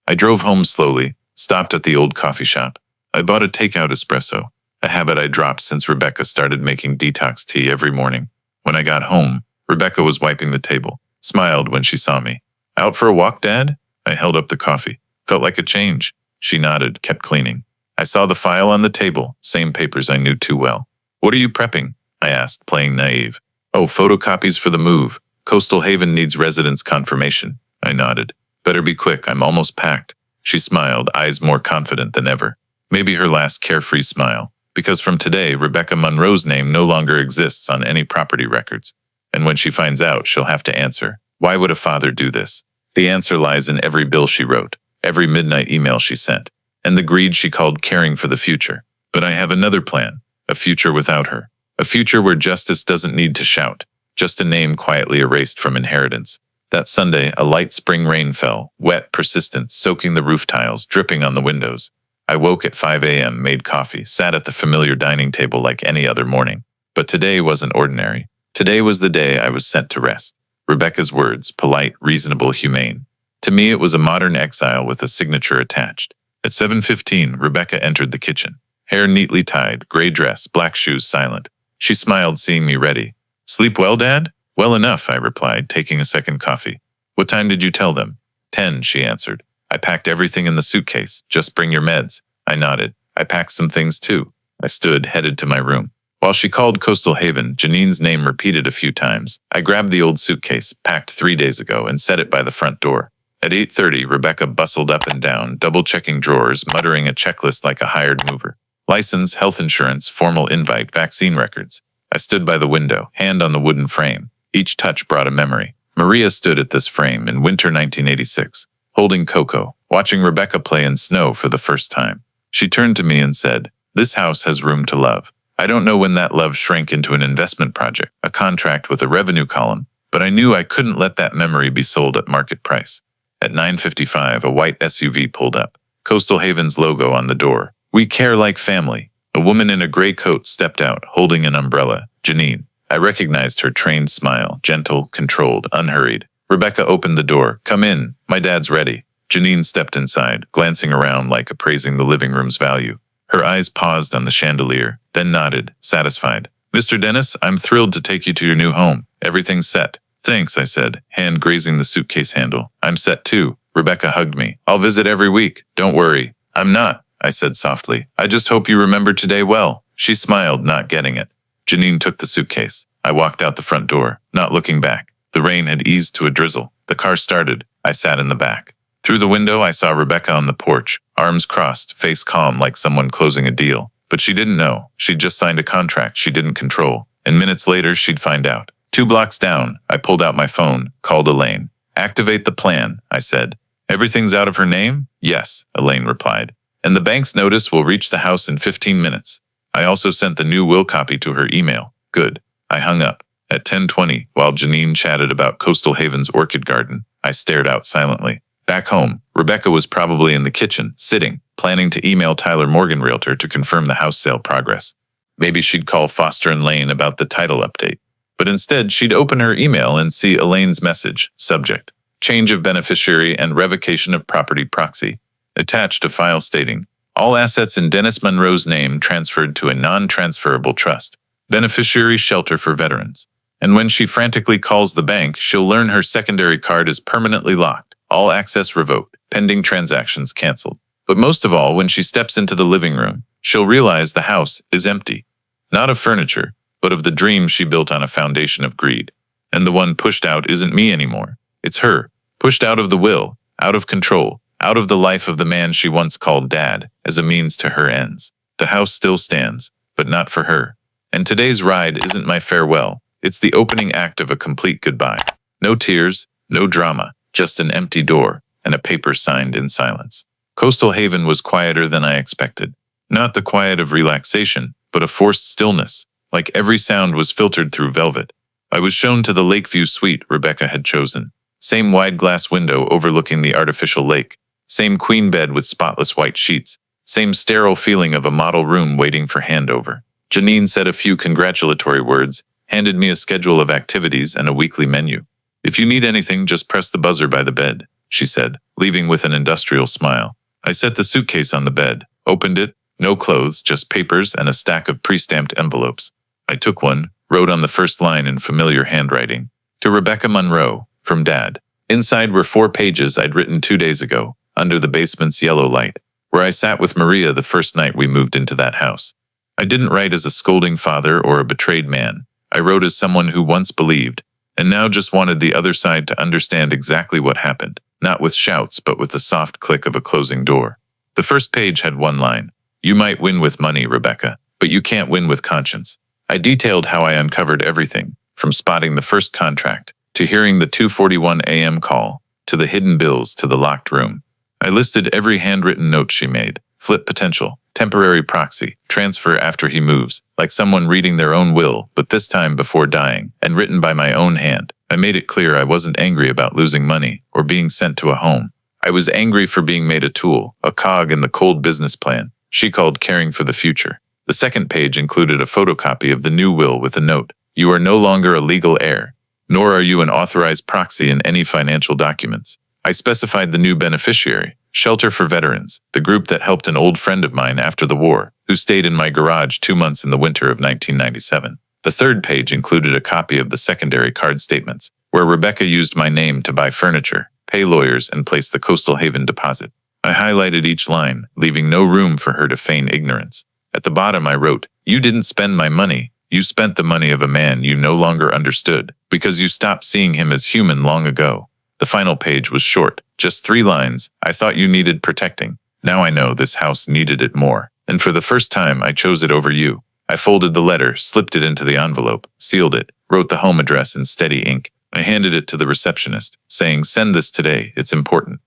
I drove home slowly, stopped at the old coffee shop. I bought a takeout espresso, a habit I dropped since Rebecca started making detox tea every morning. When I got home, Rebecca was wiping the table, smiled when she saw me. "Out for a walk, Dad?" I held up the coffee. "Felt like a change." She nodded, kept cleaning. I saw the file on the table, same papers I knew too well. "What are you prepping?" I asked, playing naive. "Oh, photocopies for the move. Coastal Haven needs residence confirmation." I nodded. "Better be quick, I'm almost packed." She smiled, eyes more confident than ever. Maybe her last carefree smile, because from today, Rebecca Monroe's name no longer exists on any property records. And when she finds out, she'll have to answer, why would a father do this? The answer lies in every bill she wrote, every midnight email she sent, and the greed she called caring for the future. But I have another plan, a future without her. A future where justice doesn't need to shout, just a name quietly erased from inheritance. That Sunday, a light spring rain fell, wet, persistent, soaking the roof tiles, dripping on the windows. I woke at 5 a.m., made coffee, sat at the familiar dining table like any other morning. But today wasn't ordinary. Today was the day I was sent to rest. Rebecca's words, polite, reasonable, humane. To me, it was a modern exile with a signature attached. At 7:15, Rebecca entered the kitchen. Hair neatly tied, gray dress, black shoes, silent. She smiled, seeing me ready. "Sleep well, Dad?" "Well enough," I replied, taking a second coffee. "What time did you tell them?" 10, she answered. "I packed everything in the suitcase. Just bring your meds." I nodded. "I packed some things too." I stood, headed to my room. While she called Coastal Haven, Janine's name repeated a few times. I grabbed the old suitcase, packed 3 days ago, and set it by the front door. At 8:30, Rebecca bustled up and down, double-checking drawers, muttering a checklist like a hired mover. License, health insurance, formal invite, vaccine records. I stood by the window, hand on the wooden frame. Each touch brought a memory. Maria stood at this frame in winter 1986, holding Coco, watching Rebecca play in snow for the first time. She turned to me and said, This house has room to love. I don't know when that love shrank into an investment project, a contract with a revenue column, but I knew I couldn't let that memory be sold at market price. At 9:55, a white SUV pulled up. Coastal Haven's logo on the door. We care like family. A woman in a gray coat stepped out, holding an umbrella. Janine. I recognized her trained smile, gentle, controlled, unhurried. Rebecca opened the door. Come in. My dad's ready. Janine stepped inside, glancing around like appraising the living room's value. Her eyes paused on the chandelier, then nodded, satisfied. Mr. Dennis, I'm thrilled to take you to your new home. Everything's set. Thanks, I said, hand grazing the suitcase handle. I'm set too. Rebecca hugged me. I'll visit every week. Don't worry. I'm not, I said softly. I just hope you remember today well. She smiled, not getting it. Janine took the suitcase. I walked out the front door, not looking back. The rain had eased to a drizzle. The car started. I sat in the back. Through the window, I saw Rebecca on the porch, arms crossed, face calm like someone closing a deal. But she didn't know. She'd just signed a contract she didn't control, and minutes later, she'd find out. 2 blocks down, I pulled out my phone, called Elaine. Activate the plan, I said. Everything's out of her name? Yes, Elaine replied. And the bank's notice will reach the house in 15 minutes. I also sent the new will copy to her email. Good. I hung up. At 10:20, while Janine chatted about Coastal Haven's orchid garden, I stared out silently. Back home, Rebecca was probably in the kitchen, sitting, planning to email Tyler Morgan Realtor to confirm the house sale progress. Maybe she'd call Foster and Lane about the title update. But instead, she'd open her email and see Elaine's message, subject, change of beneficiary and revocation of property proxy. Attached a file stating, all assets in Dennis Monroe's name transferred to a non-transferable trust. Beneficiary shelter for veterans. And when she frantically calls the bank, she'll learn her secondary card is permanently locked. All access revoked, pending transactions canceled. But most of all, when she steps into the living room, she'll realize the house is empty. Not of furniture, but of the dream she built on a foundation of greed. And the one pushed out isn't me anymore. It's her, pushed out of the will, out of control, out of the life of the man she once called Dad, as a means to her ends. The house still stands, but not for her. And today's ride isn't my farewell. It's the opening act of a complete goodbye. No tears, no drama. Just an empty door, and a paper signed in silence. Coastal Haven was quieter than I expected. Not the quiet of relaxation, but a forced stillness, like every sound was filtered through velvet. I was shown to the Lakeview suite Rebecca had chosen. Same wide glass window overlooking the artificial lake. Same queen bed with spotless white sheets. Same sterile feeling of a model room waiting for handover. Janine said a few congratulatory words, handed me a schedule of activities and a weekly menu. If you need anything, just press the buzzer by the bed, she said, leaving with an industrial smile. I set the suitcase on the bed, opened it, no clothes, just papers and a stack of pre-stamped envelopes. I took one, wrote on the first line in familiar handwriting, to Rebecca Monroe, from Dad. Inside were 4 pages I'd written 2 days ago, under the basement's yellow light, where I sat with Maria the first night we moved into that house. I didn't write as a scolding father or a betrayed man. I wrote as someone who once believed, and now just wanted the other side to understand exactly what happened, not with shouts but with the soft click of a closing door. The first page had one line. You might win with money, Rebecca, but you can't win with conscience. I detailed how I uncovered everything, from spotting the first contract, to hearing the 2:41 a.m. call, to the hidden bills, to the locked room. I listed every handwritten note she made, flip potential, temporary proxy, transfer after he moves, like someone reading their own will, but this time before dying, and written by my own hand. I made it clear I wasn't angry about losing money or being sent to a home. I was angry for being made a tool, a cog in the cold business plan she called caring for the future. The second page included a photocopy of the new will with a note. You are no longer a legal heir, nor are you an authorized proxy in any financial documents. I specified the new beneficiary, Shelter for Veterans, the group that helped an old friend of mine after the war, who stayed in my garage 2 months in the winter of 1997. The third page included a copy of the secondary card statements, where Rebecca used my name to buy furniture, pay lawyers, and place the Coastal Haven deposit. I highlighted each line, leaving no room for her to feign ignorance. At the bottom I wrote, you didn't spend my money, you spent the money of a man you no longer understood, because you stopped seeing him as human long ago. The final page was short, just 3 lines. I thought you needed protecting. Now I know this house needed it more. And for the first time, I chose it over you. I folded the letter, slipped it into the envelope, sealed it, wrote the home address in steady ink. I handed it to the receptionist, saying, send this today, it's important.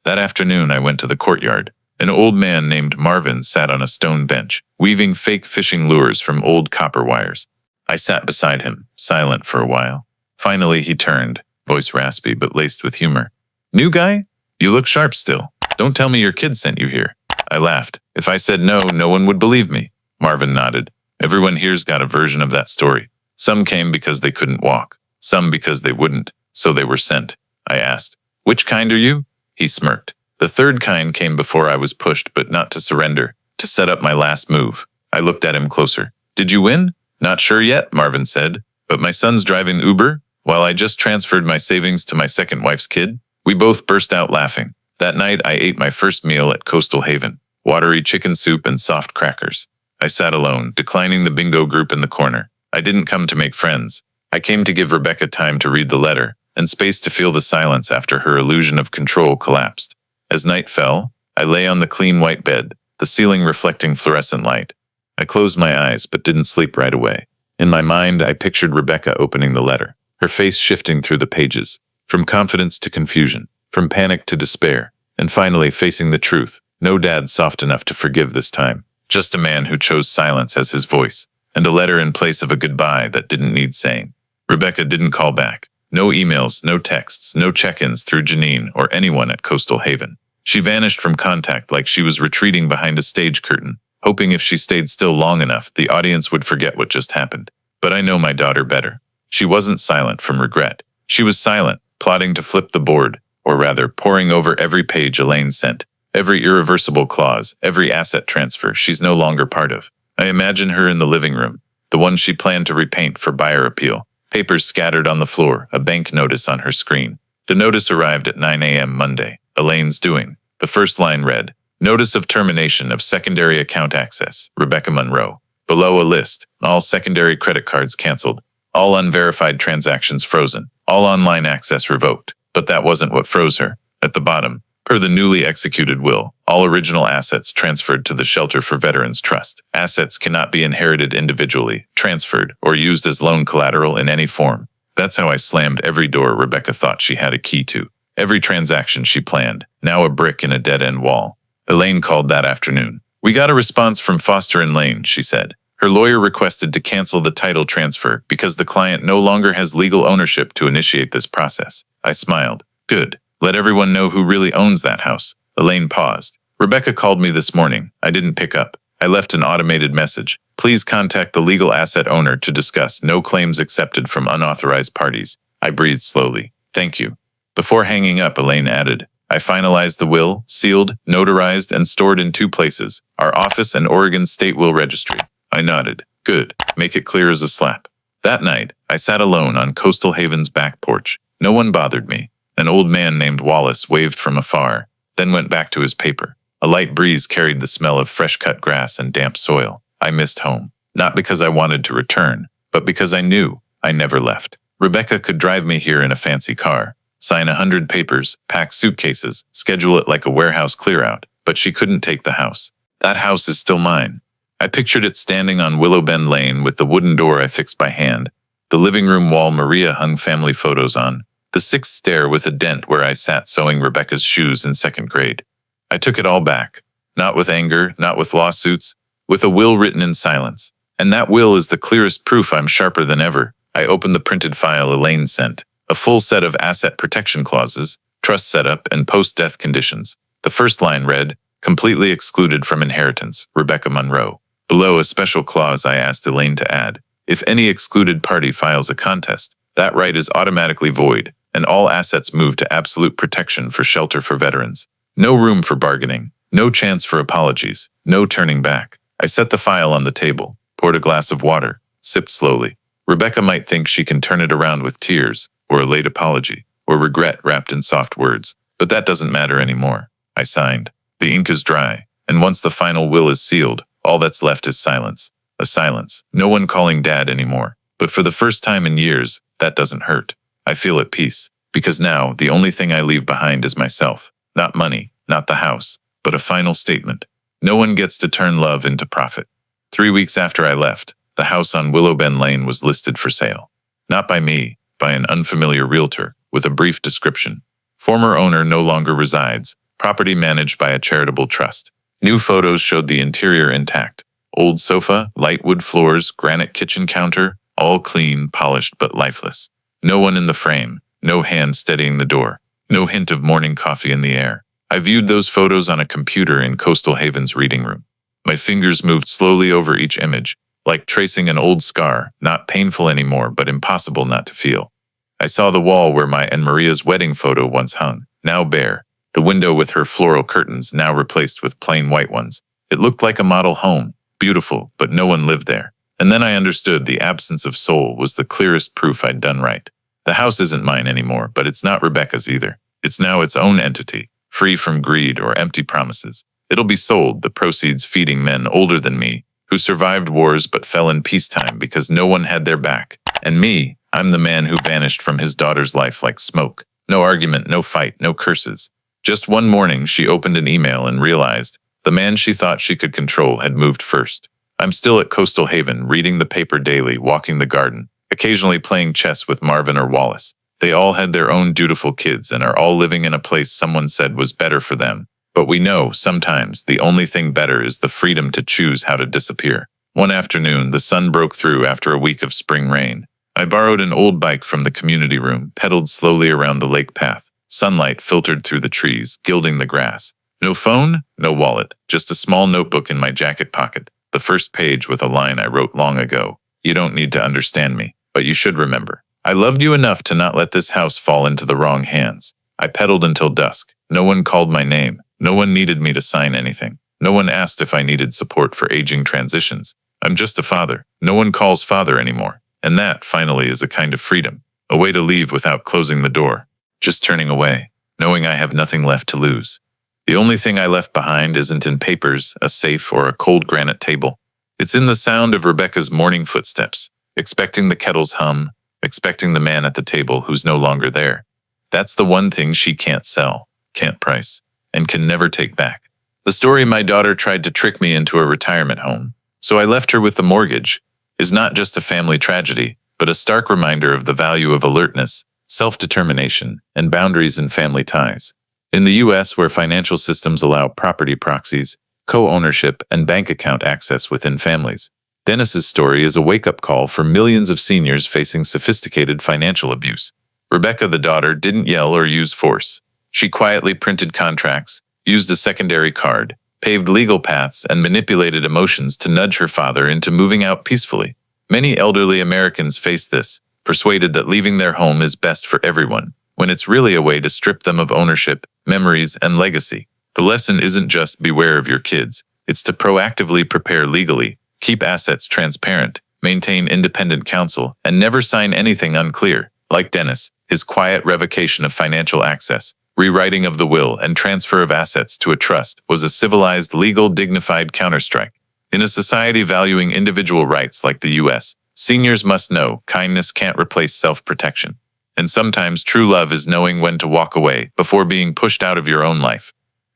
That afternoon, I went to the courtyard. An old man named Marvin sat on a stone bench, weaving fake fishing lures from old copper wires. I sat beside him, silent for a while. Finally he turned, voice raspy but laced with humor. "New guy? You look sharp still. Don't tell me your kid sent you here." I laughed. If I said no, no one would believe me. Marvin nodded. Everyone here's got a version of that story. Some came because they couldn't walk. Some because they wouldn't, so they were sent. I asked, "Which kind are you?" He smirked. The third kind came before I was pushed, but not to surrender, to set up my last move. I looked at him closer. "Did you win?" "Not sure yet," Marvin said. "But my son's driving Uber, while I just transferred my savings to my second wife's kid." We both burst out laughing. That night I ate my first meal at Coastal Haven, watery chicken soup and soft crackers. I sat alone, declining the bingo group in the corner. I didn't come to make friends. I came to give Rebecca time to read the letter, and space to feel the silence after her illusion of control collapsed. As night fell, I lay on the clean white bed, the ceiling reflecting fluorescent light. I closed my eyes but didn't sleep right away. In my mind, I pictured Rebecca opening the letter, her face shifting through the pages, from confidence to confusion, from panic to despair, and finally facing the truth. No dad soft enough to forgive this time. Just a man who chose silence as his voice, and a letter in place of a goodbye that didn't need saying. Rebecca didn't call back. No emails, no texts, no check-ins through Janine or anyone at Coastal Haven. She vanished from contact like she was retreating behind a stage curtain, hoping if she stayed still long enough, the audience would forget what just happened. But I know my daughter better. She wasn't silent from regret. She was silent, plotting to flip the board, or rather, poring over every page Elaine sent, every irreversible clause, every asset transfer she's no longer part of. I imagine her in the living room, the one she planned to repaint for buyer appeal. Papers scattered on the floor, a bank notice on her screen. The notice arrived at 9 a.m. Monday. Elaine's doing. The first line read, "Notice of termination of secondary account access, Rebecca Monroe." Below a list, all secondary credit cards canceled, all unverified transactions frozen, all online access revoked. But that wasn't what froze her. At the bottom, per the newly executed will, all original assets transferred to the Shelter for Veterans Trust. Assets cannot be inherited individually, transferred, or used as loan collateral in any form. That's how I slammed every door Rebecca thought she had a key to. Every transaction she planned, now a brick in a dead-end wall. Elaine called that afternoon. "We got a response from Foster and Lane," she said. Her lawyer requested to cancel the title transfer because the client no longer has legal ownership to initiate this process. I smiled. "Good. Let everyone know who really owns that house." Elaine paused. "Rebecca called me this morning. I didn't pick up. I left an automated message. Please contact the legal asset owner to discuss. No claims accepted from unauthorized parties." I breathed slowly. "Thank you." Before hanging up, Elaine added, "I finalized the will, sealed, notarized, and stored in 2 places, our office and Oregon State Will Registry." I nodded. "Good. Make it clear as a slap." That night, I sat alone on Coastal Haven's back porch. No one bothered me. An old man named Wallace waved from afar, then went back to his paper. A light breeze carried the smell of fresh-cut grass and damp soil. I missed home. Not because I wanted to return, but because I knew I never left. Rebecca could drive me here in a fancy car, sign 100 papers, pack suitcases, schedule it like a warehouse clear-out, but she couldn't take the house. That house is still mine. I pictured it standing on Willow Bend Lane with the wooden door I fixed by hand, the living room wall Maria hung family photos on, the 6th stair with a dent where I sat sewing Rebecca's shoes in 2nd grade. I took it all back. Not with anger, not with lawsuits, with a will written in silence. And that will is the clearest proof I'm sharper than ever. I opened the printed file Elaine sent, a full set of asset protection clauses, trust setup, and post-death conditions. The first line read, "Completely excluded from inheritance, Rebecca Monroe." Below a special clause I asked Elaine to add, "If any excluded party files a contest, that right is automatically void, and all assets move to absolute protection for Shelter for Veterans. No room for bargaining, no chance for apologies, no turning back." I set the file on the table, poured a glass of water, sipped slowly. Rebecca might think she can turn it around with tears, or a late apology, or regret wrapped in soft words, but that doesn't matter anymore. I signed. The ink is dry, and once the final will is sealed, all that's left is silence. A silence. No one calling Dad anymore. But for the first time in years, that doesn't hurt. I feel at peace, because now the only thing I leave behind is myself. Not money, not the house, but a final statement. No one gets to turn love into profit. 3 weeks after I left, the house on Willow Bend Lane was listed for sale. Not by me, by an unfamiliar realtor, with a brief description. Former owner no longer resides, property managed by a charitable trust. New photos showed the interior intact. Old sofa, light wood floors, granite kitchen counter, all clean, polished, but lifeless. No one in the frame, no hand steadying the door, no hint of morning coffee in the air. I viewed those photos on a computer in Coastal Haven's reading room. My fingers moved slowly over each image, like tracing an old scar, not painful anymore, but impossible not to feel. I saw the wall where my and Maria's wedding photo once hung, now bare, the window with her floral curtains now replaced with plain white ones. It looked like a model home, beautiful, but no one lived there. And then I understood the absence of soul was the clearest proof I'd done right. The house isn't mine anymore, but it's not Rebecca's either. It's now its own entity, free from greed or empty promises. It'll be sold, the proceeds feeding men older than me, who survived wars but fell in peacetime because no one had their back. And me, I'm the man who vanished from his daughter's life like smoke. No argument, no fight, no curses. Just one morning, she opened an email and realized the man she thought she could control had moved first. I'm still at Coastal Haven, reading the paper daily, walking the garden, occasionally playing chess with Marvin or Wallace. They all had their own dutiful kids and are all living in a place someone said was better for them. But we know, sometimes, the only thing better is the freedom to choose how to disappear. One afternoon, the sun broke through after a week of spring rain. I borrowed an old bike from the community room, pedaled slowly around the lake path. Sunlight filtered through the trees, gilding the grass. No phone, no wallet, just a small notebook in my jacket pocket. The first page with a line I wrote long ago. You don't need to understand me, but you should remember. I loved you enough to not let this house fall into the wrong hands. I pedaled until dusk. No one called my name. No one needed me to sign anything. No one asked if I needed support for aging transitions. I'm just a father. No one calls father anymore. And that, finally, is a kind of freedom. A way to leave without closing the door. Just turning away, knowing I have nothing left to lose. The only thing I left behind isn't in papers, a safe, or a cold granite table. It's in the sound of Rebecca's morning footsteps, expecting the kettle's hum, expecting the man at the table who's no longer there. That's the one thing she can't sell, can't price, and can never take back. The story my daughter tried to trick me into a retirement home, so I left her with the mortgage, is not just a family tragedy, but a stark reminder of the value of alertness, self-determination, and boundaries in family ties. In the U.S., where financial systems allow property proxies, co-ownership, and bank account access within families, Dennis's story is a wake-up call for millions of seniors facing sophisticated financial abuse. Rebecca, the daughter, didn't yell or use force. She quietly printed contracts, used a secondary card, paved legal paths, and manipulated emotions to nudge her father into moving out peacefully. Many elderly Americans face this, persuaded that leaving their home is best for everyone, when it's really a way to strip them of ownership, memories, and legacy. The lesson isn't just beware of your kids, it's to proactively prepare legally, keep assets transparent, maintain independent counsel, and never sign anything unclear. Like Dennis, his quiet revocation of financial access, rewriting of the will, and transfer of assets to a trust was a civilized, legal, dignified counterstrike. In a society valuing individual rights like the U.S., seniors must know kindness can't replace self-protection. And sometimes true love is knowing when to walk away before being pushed out of your own life.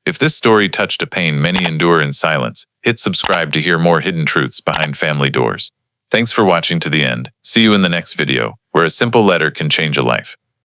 If this story touched a pain many endure in silence, hit subscribe to hear more hidden truths behind family doors. Thanks for watching to the end. See you in the next video, where a simple letter can change a life.